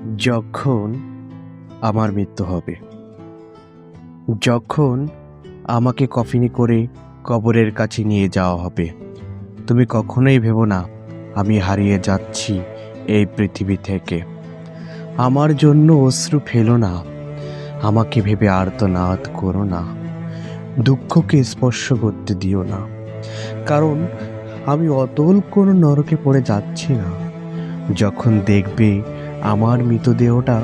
যখন আমার মৃত্যু হবে, যখন আমাকে কফিনে করে কবরের কাছে নিয়ে যাওয়া হবে, তুমি কখনোই ভেবো না আমি হারিয়ে যাচ্ছি এই পৃথিবী থেকে। আমার জন্য অশ্রু ফেলো না, আমাকে ভেবে আর্তনাদ করো না, দুঃখকে স্পর্শ করতে দিও না, কারণ আমি অতল কোনো নরকে পড়ে যাচ্ছি না। যখন দেখবে আমার মৃতদেহটা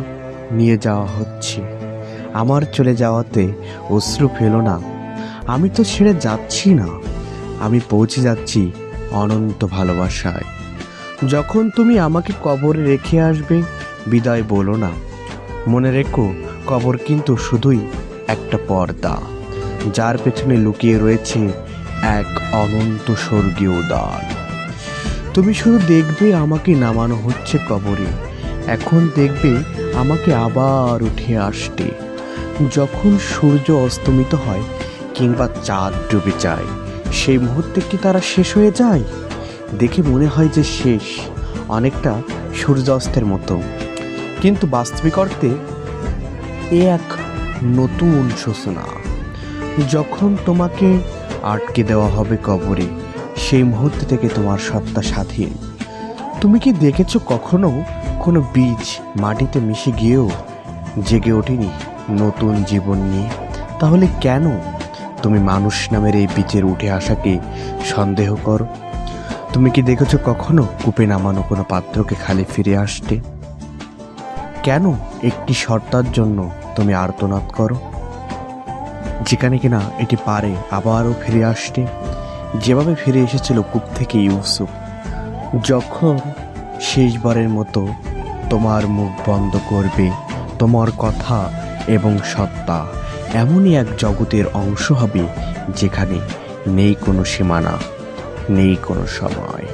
নিয়ে যাওয়া হচ্ছে, আমার চলে যাওয়াতে অশ্রু ফেলো না, আমি তো ছেড়ে যাচ্ছি না, আমি পৌঁছে যাচ্ছি অনন্ত ভালোবাসায়। যখন তুমি আমাকে কবরে রেখে আসবে, বিদায় বলো না, মনে রেখো কবর কিন্তু শুধুই একটা পর্দা, যার পেছনে লুকিয়ে রয়েছে এক অনন্ত স্বর্গীয় দ্বার। তুমি শুধু দেখবে আমাকে নামানো হচ্ছে কবরে, এখন দেখবে আমাকে আবার উঠে আসতে। যখন সূর্য অস্তমিত হয় কিংবা চাঁদ ডুবে যায়, সেই মুহূর্তে কি তারা শেষ হয়ে যায়? দেখে মনে হয় যে শেষ, অনেকটা সূর্যাস্তের মতো, কিন্তু বাস্তবিক অর্থে এ এক নতুন সূচনা। যখন তোমাকে আটকে দেওয়া হবে কবরে, সেই মুহূর্ত থেকে তোমার সত্তা স্বাধীন। তুমি কি দেখেছো কখনো কোনো বীজ মাটিতে মিশে গিয়েও জেগে ওঠেনি নতুন জীবন নিয়ে? তাহলে কেন তুমি মানুষ নামের এই বীজের উঠে আসাকে সন্দেহ করো? তুমি কি দেখেছো কখনো কূপে নামানো কোনো পাত্রকে খালি ফিরে আসতে? কেন একটি শর্তার জন্য তুমি আর্তনাদ করো, যেখানে কিনা এটি পারে আবারও ফিরে আসতে, যেভাবে ফিরে এসেছিল কূপ থেকে ইউসুফ? যখন শেষবারের মতো তোমার মুখ বন্ধ করবে, তোমার কথা এবং সত্তা এমনই এক জগতের অংশ হবে যেখানে নেই কোনো সীমানা, নেই কোনো সময়।